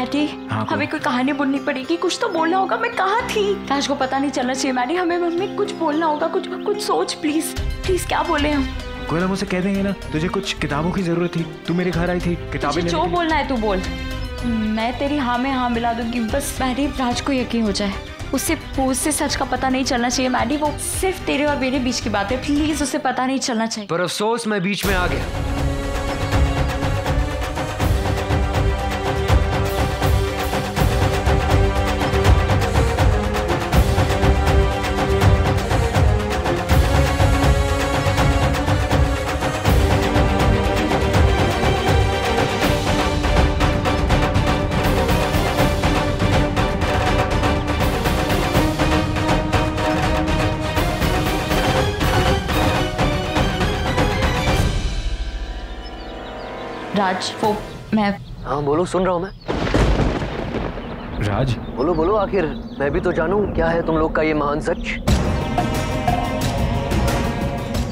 Maddie, हमें कोई कहानी बोलनी पड़ेगी, कुछ तो बोलना होगा। मैं कहाँ थी? राज को पता नहीं चलना चाहिए मैडी, हमें मम्मी कुछ बोलना होगा, कुछ सोच प्लीज प्लीज। क्या बोले हम? कोई हम उसे कह देंगे ना तुझे कुछ किताबों की जरूरत थी, तू मेरे घर आई थी, किताबें जो बोलना है तू बोल, मैं तेरी हाँ में हाँ मिला दूंगी। बस मैडी राज को यकीन हो जाए, उसे सच का पता नहीं चलना चाहिए मैडी। वो सिर्फ तेरे और मेरे बीच की बात है, प्लीज उसे पता नहीं चलना चाहिए। पर अफसोस मैं बीच में आ गया। राज वो मैं। हाँ बोलो, सुन रहा हूँ मैं। राज बोलो बोलो, आखिर मैं भी तो जानूं क्या है तुम लोग का ये महान सच।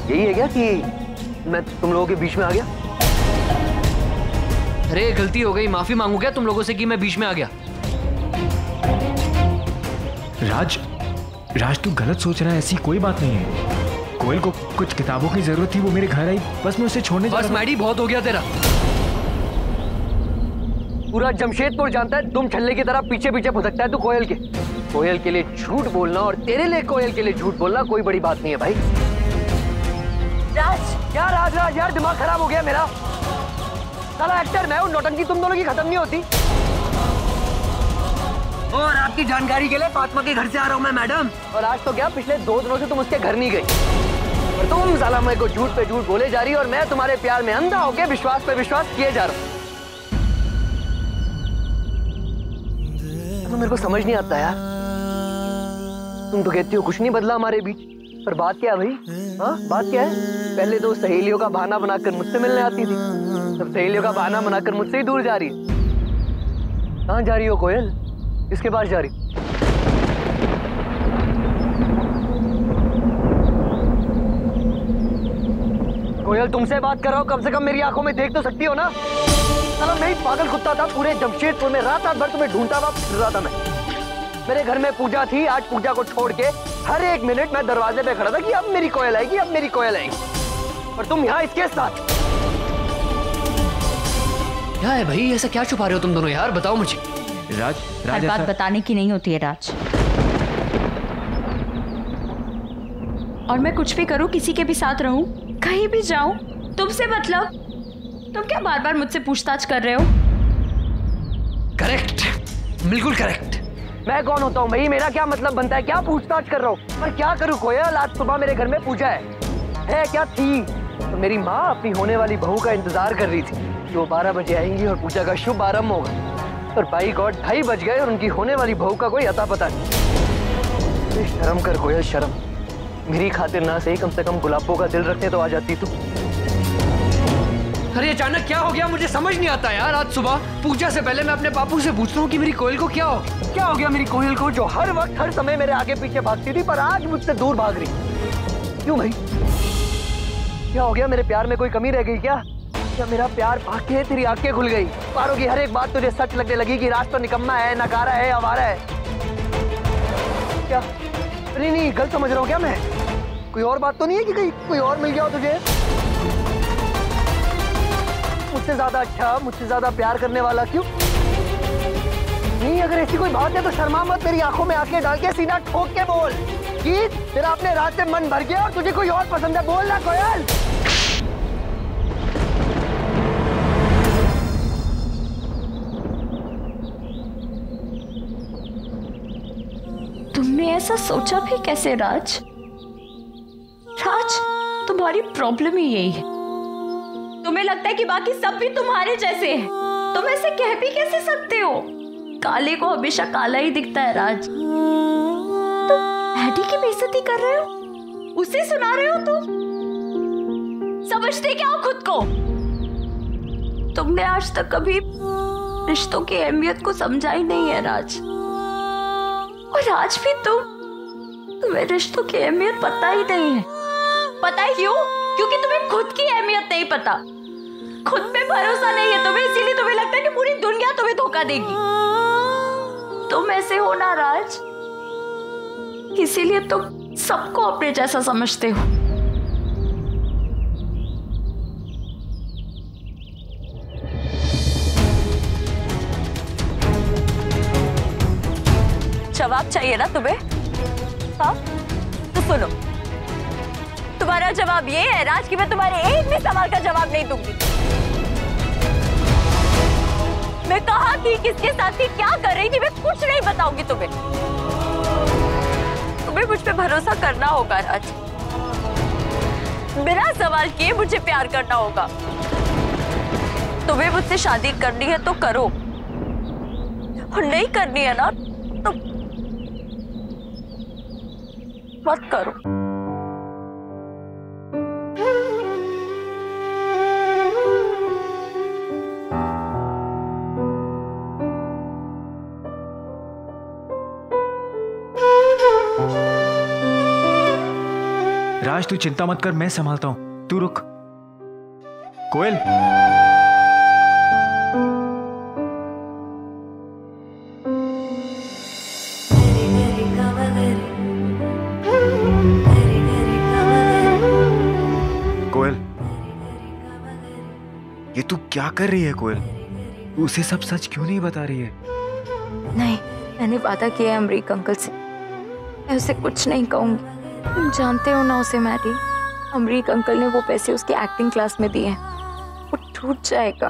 यही है क्या कि मैं तुम लोगों के बीच में आ गया? अरे गलती हो गई, माफी मांगू क्या तुम लोगों से कि मैं बीच में आ गया? राज तू गलत सोच रहा है, ऐसी कोई बात नहीं है। कोयल को कुछ किताबों की जरूरत थी, वो मेरे घर आई, बस मैं उसे छोड़ने बस मैडी बहुत हो गया तेरा। पूरा जमशेदपुर जानता है तुम छल्ले की तरह पीछे पीछे भुसकता है तू कोयल के लिए झूठ बोलना और तेरे लिए कोयल के लिए झूठ बोलना कोई बड़ी बात नहीं है भाई। क्या राज यार, दिमाग खराब हो गया मेरा। साला एक्टर मैं हूँ, नौटंकी तुम दोनों की खत्म नहीं होती। और आपकी जानकारी के लिए फातिमा के घर से आ रहा हूँ मैं मैडम। और आज तो क्या, पिछले 2 दिनों से तुम उसके घर नहीं गई और तुम साला मेरे को झूठ पे झूठ बोले जा रही हो और मैं तुम्हारे प्यार में अंधा होके विश्वास पे विश्वास किए जा रहा हूँ। तो मेरे को समझ नहीं आता यार, तुम तो कहती हो कुछ नहीं बदला हमारे बीच, पर बात क्या है भाई? हाँ बात क्या है? पहले तो सहेलियों का बहाना बनाकर मुझसे मिलने आती थी, अब सहेलियों का बहाना बनाकर मुझसे ही दूर जा रही है। कहाँ जा रही हो कोयल? किसके पास जा रही? कोयल तुमसे बात कर रहा हूँ, कम से कम मेरी आंखों में देख तो सकती हो ना। साला मैं ही पागल कुत्ता था, पूरे जमशेदपुर में रात भर तुम्हें ढूंढता हुआ फिर रहा था मैं। मेरे घर में पूजा थी, आज पूजा को छोड़ के हर 1 मिनट मैं दरवाजे पे खड़ा था कि अब मेरी कोयल आएगी, अब मेरी कोयल आएगी। और तुम यहाँ इसके साथ। क्या है भाई, ऐसा क्या छुपा रहे हो तुम दोनों यार, बताओ मुझे। राज हर बात बताने की नहीं होती है राज। और मैं कुछ भी करूं, किसी के भी साथ रहूं, कहीं भी जाऊं, तुमसे मतलब तुम क्या बार बार मुझसे पूछताछ कर रहे हो? करेक्ट, बिल्कुल करेक्ट। मैं कौन होता हूँ भाई, मेरा क्या मतलब बनता है? क्या पूछताछ कर रहा हूँ? पर क्या करूँ कोयल, आज सुबह मेरे घर में पूजा है क्या थी? तो मेरी माँ अपनी होने वाली बहू का इंतजार कर रही थी, जो 12 बजे आएंगी और पूजा का शुभ आरंभ होगा। पर बाई गॉड 2:30 बज गए और उनकी होने वाली बहू का कोई अता पता नहीं। शर्म कर कोयल, शर्म। मेरी खातिर ना सही, कम से कम गुलाबों का दिल रखने तो आ जाती तू। अरे अचानक क्या हो गया, मुझे समझ नहीं आता यार। आज सुबह पूजा से पहले मैं अपने बापू से पूछता हूँ कि मेरी कोयल को क्या हो गया। क्या हो गया मेरी कोयल को, जो हर वक्त हर समय मेरे आगे पीछे भागती थी, पर आज मुझसे दूर भाग रही? क्यों भाई, क्या हो गया? मेरे प्यार में कोई कमी रह गई क्या? क्या मेरा प्यार भाग के तेरी आंखें खुल गई? पारो की हर एक बात तुझे सच लगने लगी कि राज तो निकम्मा है, नकारा है, आवारा है? क्या नहीं, गलत समझ रहा हूँ क्या मैं? कोई और बात तो नहीं है कि कहीं कोई और मिल गया हो तुझे मुझसे ज्यादा अच्छा, मुझसे ज्यादा प्यार करने वाला? क्यों नहीं, अगर ऐसी कोई बात है तो शर्मा मत, मेरी आंखों में आंखें डाल के सीधा ठोक के बोल कि तेरा अपने राज से मन भर गया और तुझे कोई और पसंद है। बोल ना कोयल। तुमने ऐसा सोचा भी कैसे राज? राज तुम्हारी प्रॉब्लम ही यही है, तुम्हें लगता है कि बाकी सब भी तुम्हारे जैसे हैं। तुम ऐसे कह भी कैसे सकते हो? काले को हमेशा काला ही दिखता है राज। तुम हैडी की बेइज्जती कर रहे हो, उसे सुना रहे हो? तुम समझते क्या हो खुद को? तुमने आज तक कभी रिश्तों की अहमियत को समझा ही नहीं है राज। और आज भी तुम्हें रिश्तों की अहमियत पता ही नहीं है। पता ही क्यों? क्योंकि तुम्हें खुद की अहमियत नहीं पता, खुद पे भरोसा नहीं है तुम्हें, इसीलिए तुम्हें लगता है कि पूरी दुनिया तुम्हें धोखा देगी। तुम ऐसे हो ना राज, इसीलिए तुम सबको अपने जैसा समझते हो। जवाब चाहिए ना तुम्हें? हाँ तो सुनो, तुम्हारा जवाब ये है राज कि मैं तुम्हारे एक भी सवाल का जवाब नहीं दूंगी। मैं कहाँ थी, किसके साथ थी, क्या कर रही थी, मैं कुछ नहीं बताऊंगी तुम्हें। तुम्हें मुझ पे भरोसा करना होगा राज, बिना सवाल किए मुझे प्यार करना होगा। तुम्हें मुझसे शादी करनी है तो करो, और नहीं करनी है ना तो मत करो। राज तू चिंता मत कर, मैं संभालता हूं, तू रुक। कोयल, कोयल, ये तू क्या कर रही है कोयल? तू उसे सब सच क्यों नहीं बता रही है? नहीं, मैंने वादा किया है अमरीक अंकल से, मैं उसे कुछ नहीं कहूंगी। तुम जानते हो ना उसे मैरी, अमरीक अंकल ने वो पैसे उसकी एक्टिंग क्लास में दिए हैं, वो टूट जाएगा।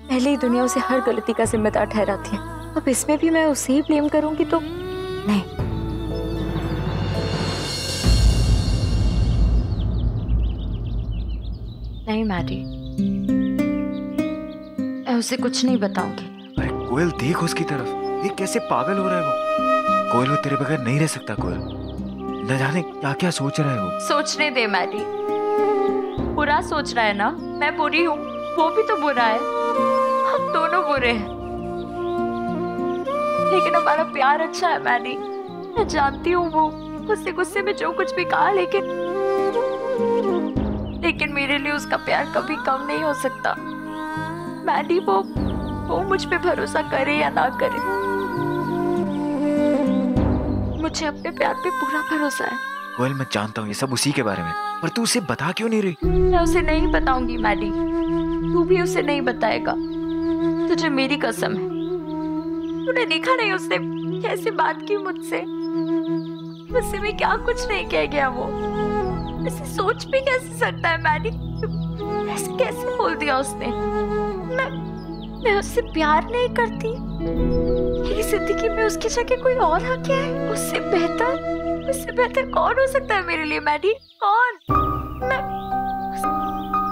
पहले ही दुनिया उसे हर गलती का जिम्मेदार ठहराती है, अब इसमें भी मैं उसे ही ब्लेम करूंगी तो नहीं। नहीं मैरी, मैं उसे कुछ नहीं बताऊंगी। अरे कोयल देख उसकी तरफ, देख कैसे पागल हो रहा है वो। कोयल वो तेरे बगैर नहीं रह सकता कोयल, न जाने क्या क्या सोच रहा है वो। सोचने दे मैरी, बुरा सोच रहा है ना, मैं बुरी हूँ, वो भी तो बुरा है, हम दोनों बुरे हैं। लेकिन हमारा प्यार अच्छा है मैरी, मैं जानती हूँ वो उससे गुस्से में जो कुछ भी कहा, लेकिन मेरे लिए उसका प्यार कभी कम नहीं हो सकता। मैरी वो मुझ पे भरोसा करे या ना करे, मुझे अपने प्यार पे पूरा भरोसा है। कोयल मैं जानता हूँ ये सब उसी के बारे में, पर तू उसे बता क्यों नहीं रही? मैं उसे नहीं बताऊंगी मैडी, तू भी उसे नहीं बताएगा, तुझे मेरी कसम है। तूने देखा नहीं उसने कैसे बात की मुझसे, मुझसे भी क्या कुछ नहीं कह गया वो। ऐसे सोच भी कैसे सकता है मैडी, ऐसे कैसे बोल दिया उसने। मैं उससे प्यार नहीं करती, मेरी जिंदगी में उसकी जगह कोई और आ गया है। उससे बेहतर कौन हो सकता है मेरे लिए मैडी? कौन? मैं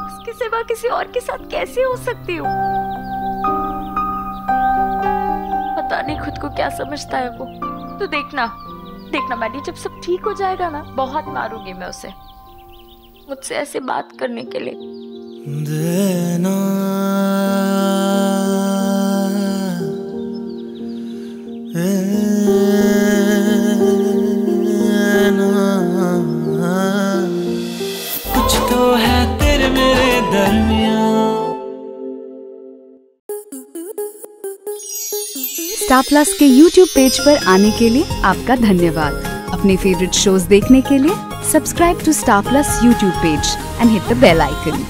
उसके सिवा किसी और के साथ कैसे हो सकती हूँ? पता नहीं खुद को क्या समझता है वो। तो देखना मैडी, जब सब ठीक हो जाएगा ना, बहुत मारूंगी मैं उसे मुझसे ऐसे बात करने के लिए। कुछ तो है तेरे मेरे दरमियां। स्टार प्लस के YouTube पेज पर आने के लिए आपका धन्यवाद। अपने फेवरेट शोज देखने के लिए subscribe to star plus YouTube page and hit the bell icon.